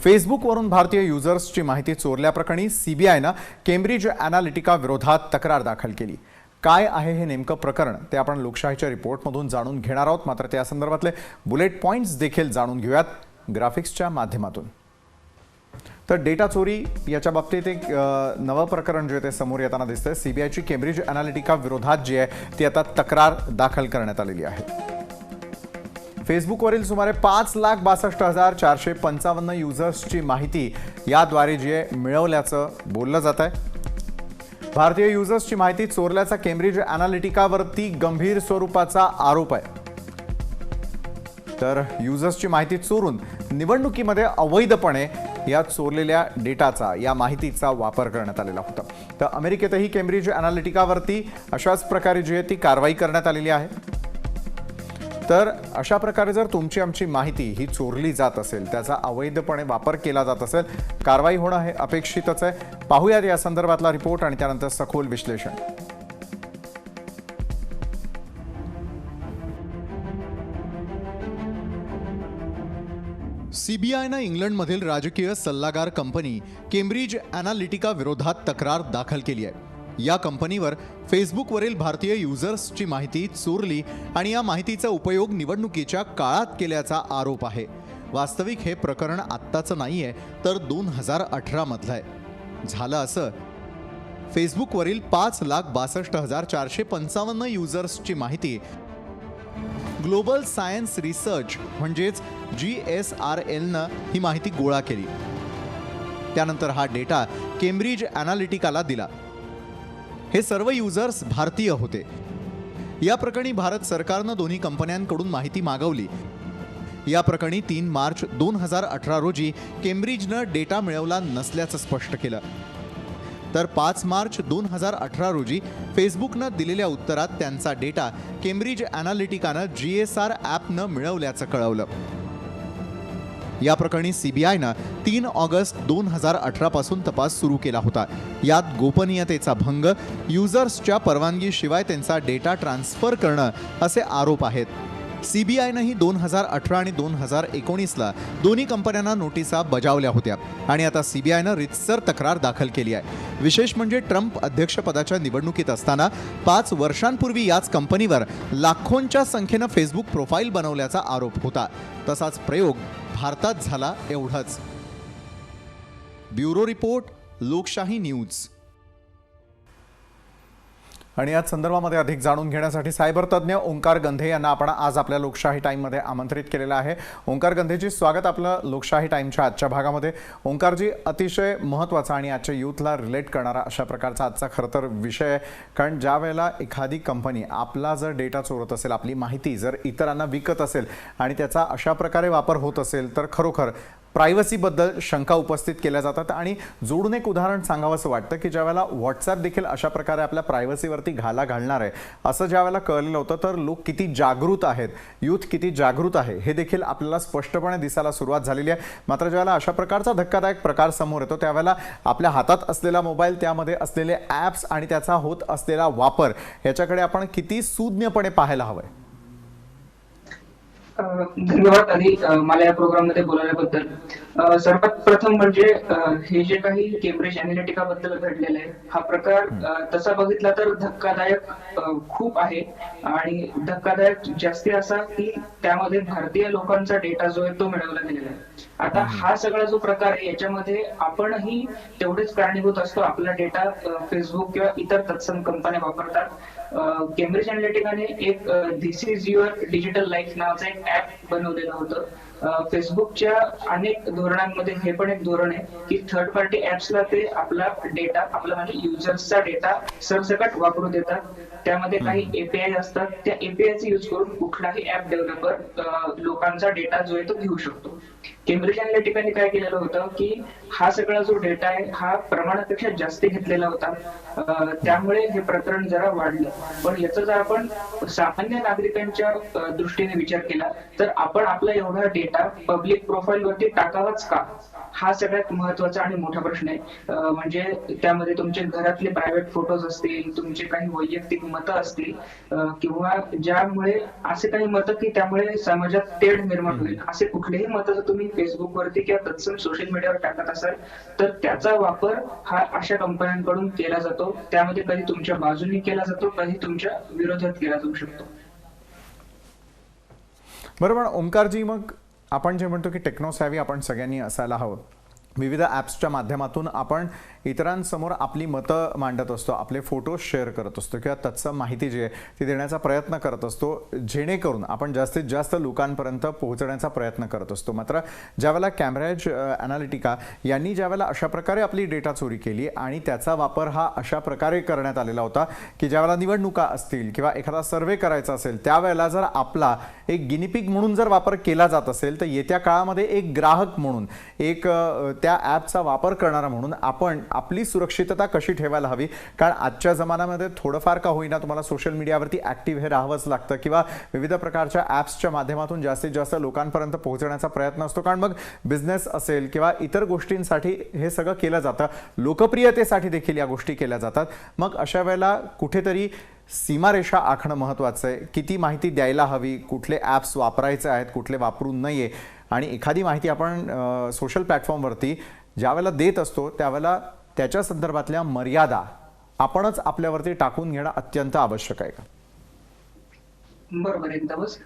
फेसबुकवरून भारतीय युजर्सची माहिती चोरल्याप्रकरणी सीबीआयनं केम्ब्रिज अॅनालिटिका विरोधात तक्रार दाखल केली। काय आहे हे नेमकं प्रकरण ते आपण लोकशाहीच्या रिपोर्टमधून जाणून घेणार आहोत। मात्र त्या संदर्भातले बुलेट पॉइंट्स देखील जाणून घेऊयात ग्राफिक्सच्या माध्यमातून। तर डेटा चोरी याच्या बाबतीत एक नवं प्रकरण जे ते समोर येताना दिसतंय। सीबीआयची केम्ब्रिज अॅनालिटिका विरोधात जी आहे ती आता तक्रार दाखल करण्यात आलेली आहे। फेसबुकवरील सुमारे 5,62,455 युजर्सची माहिती याद्वारे जी आहे मिळवल्याचं बोललं जात आहे। भारतीय युजर्सची माहिती चोरल्याचा केम्ब्रिज अॅनालिटिकावरती गंभीर स्वरूपाचा आरोप आहे। तर युजर्सची माहिती चोरून निवडणुकीमध्ये अवैधपणे या चोरलेल्या डेटाचा या माहितीचा वापर करण्यात आलेला होता। तर अमेरिकेतही केम्ब्रिज अॅनालिटिकावरती अशाच प्रकारे जी आहे ती कारवाई करण्यात आलेली आहे। तर अशा प्रकारे जर तुमची आमची माहिती ही चोरली जात असेल, त्याचा अवैधपणे वापर केला जात असेल, कारवाई होणं हे अपेक्षितच आहे। पाहूयात या संदर्भातला रिपोर्ट आणि त्यानंतर सखोल विश्लेषण। सीबीआयनं इंग्लंडमधील राजकीय सल्लागार कंपनी केम्ब्रिज अॅनालिटिका विरोधात तक्रार दाखल केली आहे। या कंपनीवर फेसबुकवरील भारतीय युजर्सची माहिती चोरली आणि या माहितीचा उपयोग निवडणुकीच्या काळात केल्याचा आरोप आहे। वास्तविक हे प्रकरण आत्ताचं नाहीये, तर 2018 मधलं आहे। झालं असं, फेसबुकवरील 5,62,455 युजर्सची माहिती ग्लोबल सायन्स रिसर्च म्हणजेच GSRLनं ही माहिती गोळा केली। त्यानंतर हा डेटा केम्ब्रिज अॅनालिटिकाला दिला। हे सर्व युजर्स भारतीय होते। या प्रकरणी भारत सरकारनं दोन्ही कंपन्यांकडून माहिती मागवली। या प्रकरणी 3 मार्च 2018 रोजी केम्ब्रिजनं डेटा मिळवला नसल्याचं स्पष्ट केलं। तर 5 मार्च 2018 रोजी फेसबुकनं दिलेल्या उत्तरात त्यांचा डेटा केम्ब्रिज अॅनालिटिकानं GSR ॲपनं मिळवल्याचं कळवलं। या प्रकरणी सीबीआयनं 3 ऑगस्ट 2018 पासून तपास सुरू केला होता। यात गोपनीयतेचा भंग, युजर्सच्या परवानगीशिवाय त्यांचा डेटा ट्रान्सफर करणं असे आरोप आहेत। सीबीआयनंही 2018 आणि 2019ला दोन्ही कंपन्यांना नोटिसा बजावल्या होत्या आणि आता सीबीआयनं रितसर तक्रार दाखल केली आहे। विशेष म्हणजे ट्रम्प अध्यक्षपदाच्या निवडणुकीत असताना 5 वर्षांपूर्वी याच कंपनीवर लाखोंच्या संख्येनं फेसबुक प्रोफाईल बनवल्याचा आरोप होता। तसाच प्रयोग भारतात झाला एवढंच। ब्युरो रिपोर्ट, लोकशाही न्यूज। आणि या संदर्भामध्ये अधिक जाणून घेण्यासाठी सायबर तज्ञ ओंकार गंधे यांना आपण आज आपल्या लोकशाही टाइममध्ये आमंत्रित केलेलं आहे। ओंकार गंधेजी, स्वागत आपलं लोकशाही टाइमच्या आजच्या भागामध्ये। ओंकारजी, अतिशय महत्त्वाचा आणि आजच्या यूथला रिलेट करणारा अशा प्रकारचा आजचा खरं तर विषय आहे। कारण ज्या वेळेला एखादी कंपनी आपला जर डेटा चोरत असेल, आपली माहिती जर इतरांना विकत असेल आणि त्याचा अशा प्रकारे वापर होत असेल, तर खरोखर प्रायव्हसीबद्दल शंका उपस्थित केल्या जातात। आणि जोडून एक उदाहरण सांगावंसं वाटतं की ज्यावेळेला व्हॉट्सॲप देखील अशा प्रकारे आपल्या प्रायव्हसीवरती घाला घालणार आहे असं ज्यावेळेला कळलेलं होतं, तर लोक किती जागृत आहेत, यूथ किती जागृत आहे हे देखील आपल्याला स्पष्टपणे दिसायला सुरुवात झालेली आहे। मात्र ज्यावेळेला अशा प्रकारचा धक्कादायक प्रकार समोर येतो, त्यावेळेला आपल्या हातात असलेला मोबाईल, त्यामध्ये असलेले ॲप्स आणि त्याचा होत असलेला वापर याच्याकडे आपण किती सूज्ञपणे पाहायला हवंय? धन्यवाद आधी मला या प्रोग्राममध्ये बोलवल्याबद्दल। सर्वात प्रथम म्हणजे हे जे काही केम्ब्रिज अॅनालिटिका बद्दल घडलेलं आहे, हा प्रकार तसा बघितला तर धक्कादायक खूप आहे आणि धक्कादायक जास्ती असा की त्यामध्ये भारतीय लोकांचा डेटा जो आहे तो मिळवला गेलेला आहे। आता हा सगळा जो प्रकार आहे याच्यामध्ये आपणही तेवढेच कारणीभूत असतो। आपला डेटा फेसबुक किंवा इतर तत्सम कंपन्या वापरतात। केम्ब्रिज अॅनालिटिकाने एक this is your digital life नावाचं एक ऍप बनवलेलं होतं। फेसबुकच्या अनेक धोरणांमध्ये हे पण एक धोरण आहे की थर्ड पार्टी ऍप्सला ते आपला डेटा, आपला म्हणजे युजर्सचा डेटा सरसकट वापरू देतात। त्यामध्ये काही एपीआय असतात, त्या एपीआयचा यूज करून कुठलाही ऍप डेव्हलपर लोकांचा डेटा जो आहे तो घेऊ शकतो। केम्ब्रिज अॅनालिटिकाने काय केलेलं होतं की हा सगळा जो डेटा आहे हा प्रमाणापेक्षा जास्त घेतलेला होता। त्यामुळे हे प्रकरण जरा वाढलं। पण याचा जर आपण सामान्य नागरिकांच्या दृष्टीने विचार केला तर आपण आपला एवढा डेटा पब्लिक प्रोफाईल वरती टाकावाच का, हा सगळ्यात महत्वाचा आणि मोठा प्रश्न आहे. म्हणजे त्यामध्ये तुमचे घरातले प्रायव्हेट फोटोज असतील, तुमचे काही वैयक्तिक मतं असतील, किंवा ज्यामुळे असे काही मतं की त्यामुळे समाजात तेढ निर्माण होईल असे कुठलेही मतं जर तुम्ही फेसबुकवरती किंवा तत्सम सोशल मीडियावर टाकत असाल तर त्याचा वापर हा अशा कंपन्यांकडून केला जातो. त्यामध्ये कधी तुमच्या बाजूने केला जातो, कधी तुमच्या विरोधात केला जाऊ शकतो. बरोबर ओंकारजी, मग आपण जे म्हणतो की टेक्नोसॅव्ही आपण सगळ्यांनी असायला हवं. विविध ॲप्सच्या माध्यमातून आपण इतरांसमोर आपली मतं मांडत असतो, आपले फोटो शेअर करत असतो किंवा तत्सम माहिती जी आहे ती देण्याचा प्रयत्न करत असतो, जेणेकरून आपण जास्तीत जास्त लोकांपर्यंत पोहोचण्याचा प्रयत्न करत असतो. मात्र ज्यावेळेला कॅम्ब्रिज ॲनालिटिका यांनी ज्यावेळेला अशा प्रकारे आपली डेटा चोरी केली आणि त्याचा वापर हा अशा प्रकारे करण्यात आलेला होता की ज्यावेळेला निवडणुका असतील किंवा एखादा सर्वे करायचा असेल त्यावेळेला जर आपला एक गिनीपिग म्हणून जर वापर केला जात असेल तर येत्या काळामध्ये एक ग्राहक म्हणून, एक त्या ॲपचा वापर करणारा म्हणून आपण आपली सुरक्षितता कशी ठेवायला हवी. कारण आजच्या जमान्यामध्ये थोडंफार का होईना तुम्हाला सोशल मीडियावरती ॲक्टिव्ह हे राहावंच लागतं किंवा विविध प्रकारच्या ॲप्सच्या माध्यमातून जास्तीत जास्त लोकांपर्यंत पोहोचण्याचा प्रयत्न असतो. कारण मग बिझनेस असेल किंवा इतर गोष्टींसाठी हे सगळं केलं जातं, लोकप्रियतेसाठी देखील या गोष्टी केल्या जातात. मग अशा वेळेला कुठेतरी सीमारेषा आखणं महत्त्वाचं आहे. किती माहिती द्यायला हवी, कुठले ॲप्स वापरायचे आहेत, कुठले वापरू नये, आणि एखादी माहिती आपण सोशल प्लॅटफॉर्मवरती ज्यावेळेला देत असतो त्यावेळेला त्याच्या संदर्भातल्या मर्यादा आपणच आपल्यावरती टाकून घेणं अत्यंत आवश्यक आहे का? बरोबर, एकदमच.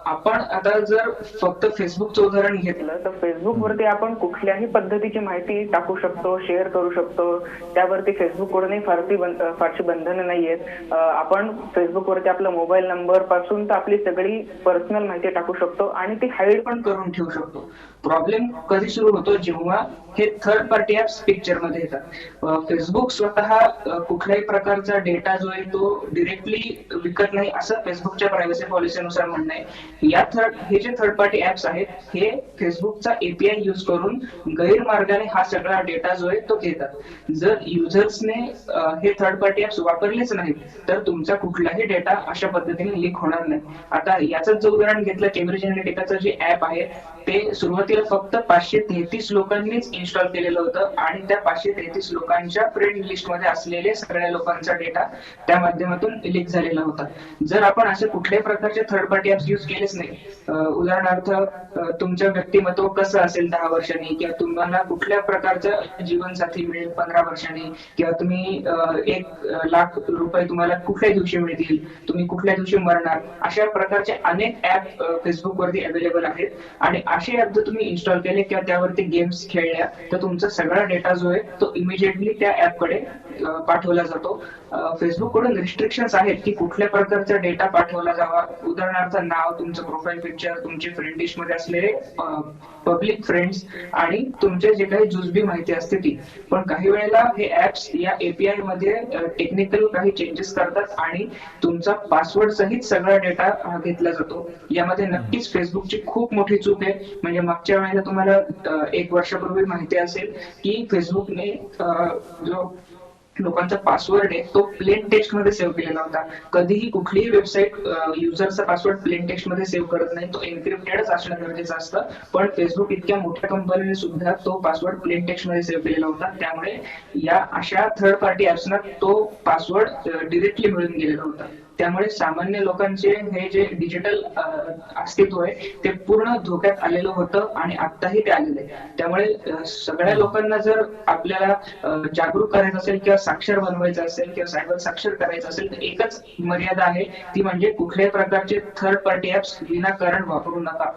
आपण आता जर फक्त फेसबुकचं उदाहरण घेतलं तर फेसबुकवरती आपण कुठल्याही पद्धतीची माहिती टाकू शकतो, शेअर करू शकतो. त्यावरती फेसबुककडूनही फारशी बंधनं नाहीयेत. आपण फेसबुकवरती आपला मोबाईल नंबर पासून तर आपली सगळी पर्सनल माहिती टाकू शकतो आणि ती हाईड पण करून ठेवू शकतो. प्रॉब्लेम कधी सुरू होतो जेव्हा हे थर्ड पार्टी ऍप्स पिक्चर मध्ये येतात. फेसबुक स्वतः कुठल्याही प्रकारचा डेटा जो आहे तो डिरेक्टली विकत नाही असं फेसबुकच्या प्रायव्हसी पॉलिसीनुसार म्हणणं आहे. हे जे थर्ड पार्टी ऍप्स आहेत हे फेसबुकचा एपीआय यूज करून गैरमार्गाने हा सगळा डेटा जो आहे तो घेतात. जर युजर्सने हे थर्ड पार्टी ऍप्स वापरलेच नाहीत तर तुमचा कुठलाही डेटा अशा पद्धतीने लीक होणार नाही. आता याचंच जर उदाहरण घेतलं, केम्ब्रिज एनालिटिकाचं जे ऍप आहे ते सुरुवातीला फक्त 533 लोकांनीच इन्स्टॉल केलेलं होतं आणि त्या 533 लोकांच्या फ्रेंड लिस्ट मध्ये असलेले सगळ्या लोकांचा डेटा त्या माध्यमातून लीक झालेला होता. जर आपण असे कुठल्याही प्रकारचे थर्ड पार्टी ऍप्स युज केलेच नाही, उदाहरणार्थ तुमचं व्यक्तिमत्व कसं असेल 10 वर्षांनी, किंवा तुम्हाला कुठल्या प्रकारचं जीवनसाथी मिळेल 15 वर्षांनी, किंवा तुम्ही 1 लाख रुपये तुम्हाला कुठल्या दिवशी मिळतील, तुम्ही कुठल्या दिवशी मरणार, अशा प्रकारचे अनेक ऍप फेसबुकवरती अवेलेबल आहेत. आणि असे ऍप जर तुम्ही इन्स्टॉल केले किंवा त्यावरती गेम्स खेळल्या तर तुमचा सगळा डेटा जो आहे तो इमिजिएटली त्या ऍपकडे पाठवला जातो. फेसबुक कडून रिस्ट्रिक्शन्स आहेत की कुठल्या प्रकारचा डेटा पाठवला जावा. उदाहरणार्थ नाव, तुमचं प्रोफाईल पिक्चर, तुमचे फ्रेंड लिस्ट मध्ये असलेले पब्लिक फ्रेंड्स आणि तुमचे जे काही जुजबी माहिती असते ती. पण काही वेळेला हे ऍप्स या एपीआय मध्ये टेक्निकल काही चेंजेस करतात आणि तुमचा पासवर्ड सहित सगळा डेटा घेतला जातो. यामध्ये नक्कीच फेसबुकची खूप मोठी चूक आहे. म्हणजे मागच्या वेळेला तुम्हाला 1 वर्षापूर्वी माहिती असेल की फेसबुकने जो लोकांचा पासवर्ड आहे तो प्लेन टेक्स्ट मध्ये सेव्ह केलेला होता. कधीही कुठलीही वेबसाईट युजरचा पासवर्ड प्लेन टेक्स्ट मध्ये सेव्ह करत नाही, तो एन्क्रिप्टेडच असणं गरजेचं असतं. पण फेसबुक इतक्या मोठ्या कंपनीने सुद्धा तो पासवर्ड प्लेन टेक्स्ट मध्ये सेव्ह केलेला होता. त्यामुळे या अशा थर्ड पार्टी ऍप्सना तो पासवर्ड डिरेक्टली मिळून गेलेला होता. त्यामुळे सामान्य लोकांचे हे जे डिजिटल अस्तित्व आहे ते पूर्ण धोक्यात आलेलं होतं आणि आत्ताही ते आलेलं आहे. त्यामुळे सगळ्या लोकांना जर आपल्याला जागरूक करायचं असेल किंवा साक्षर बनवायचं असेल किंवा सायबर साक्षर करायचं असेल तर एकच मर्यादा आहे, ती म्हणजे कुठल्याही प्रकारचे थर्ड पार्टी ऍप्स विनाकारण वापरू नका.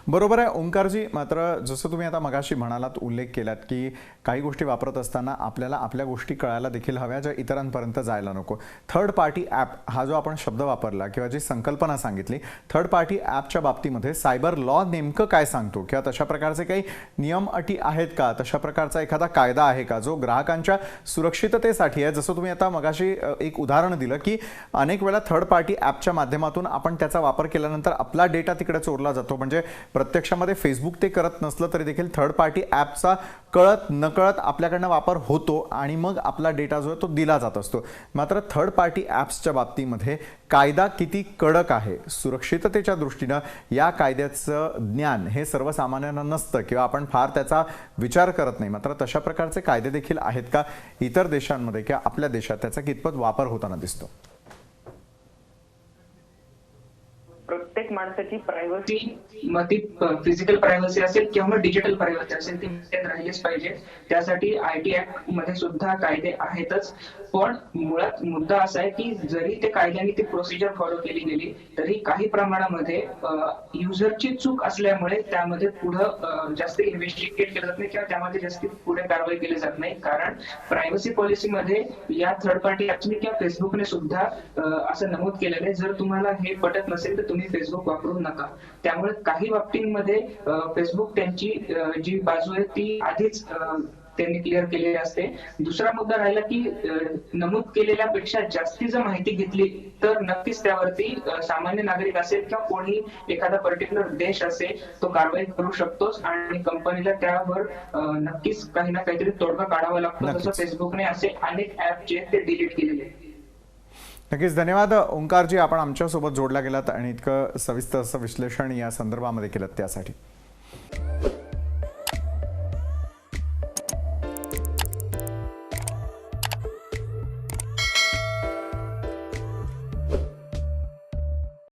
बरोबर आहे ओंकारजी. मात्र जसं तुम्ही आता मगाशी म्हणालात, उल्लेख केलात की काही गोष्टी वापरत असताना आपल्याला आपल्या गोष्टी कळायला देखील हव्या ज्या इतरांपर्यंत जायला नको. थर्ड पार्टी ॲप हा जो आपण शब्द वापरला किंवा जी संकल्पना सांगितली, थर्ड पार्टी ॲपच्या बाबतीमध्ये सायबर लॉ नेमकं काय सांगतो किंवा तशा प्रकारचे काही नियम अटी आहेत का, तशा प्रकारचा एखादा कायदा आहे का जो ग्राहकांच्या सुरक्षिततेसाठी आहे? जसं तुम्ही आता मगाशी एक उदाहरण दिलं की अनेक वेळा थर्ड पार्टी ॲपच्या माध्यमातून आपण त्याचा वापर केल्यानंतर आपला डेटा तिकडे चोरला जातो. म्हणजे प्रत्यक्षामध्ये फेसबुक ते करत नसलं तरी देखील थर्ड पार्टी ॲपचा कळत नकळत आपल्याकडनं वापर होतो आणि मग आपला डेटा जो आहे तो दिला जात असतो. मात्र थर्ड पार्टी ॲप्सच्या बाबतीमध्ये कायदा किती कडक आहे, सुरक्षिततेच्या दृष्टीनं या कायद्याचं ज्ञान हे सर्वसामान्यांना नसतं किंवा आपण फार त्याचा विचार करत नाही. मात्र तशा प्रकारचे कायदे देखील आहेत का इतर देशांमध्ये किंवा आपल्या देशात त्याचा कितपत वापर होताना दिसतो? प्रत्येक माणसाची प्रायव्हसी, मग ती फिजिकल प्रायव्हसी असेल किंवा मग डिजिटल प्रायव्हसी असेल, ती मेंटेन राहिलीच पाहिजे. त्यासाठी IT ऍक्ट मध्ये सुद्धा कायदे आहेतच. पण मुळात मुद्दा असा आहे की जरी ते कायद्याने ती प्रोसिजर फॉलो केली गेली तरी काही प्रमाणामध्ये युजरची चूक असल्यामुळे त्यामध्ये पुढे जास्त इन्व्हेस्टिगेट केलं जात नाही किंवा त्यामध्ये जास्त पुढे कारवाई केली जात नाही. कारण प्रायव्हसी पॉलिसीमध्ये या थर्ड पार्टी ऍप्सने किंवा फेसबुकने सुद्धा असं नमूद केलेलं आहे, जर तुम्हाला हे पटत नसेल तर तुम्ही फेसबुक वापरू नका. त्यामुळे काही बाबतींमध्ये फेसबुक त्यांची जी बाजू आहे ती आधीच त्यांनी क्लिअर केलेली असते. दुसरा मुद्दा राहिला की नमूद केलेल्यापेक्षा जास्ती जर माहिती घेतली तर नक्कीच त्यावरती सामान्य नागरिक असेल किंवा कोणी एखादा पर्टिक्युलर देश असेल तो कारवाई करू शकतोच आणि कंपनीला त्यावर नक्कीच काही ना काहीतरी तोडगा काढावा लागतो. जसं फेसबुकने असे अनेक ऍप जे ते डिलीट केलेले आहेत. नक्कीच धन्यवाद ओंकारजी, आपण आमच्यासोबत जोडला गेलात आणि इतकं सविस्तर असं विश्लेषण या संदर्भामध्ये केलं त्यासाठी.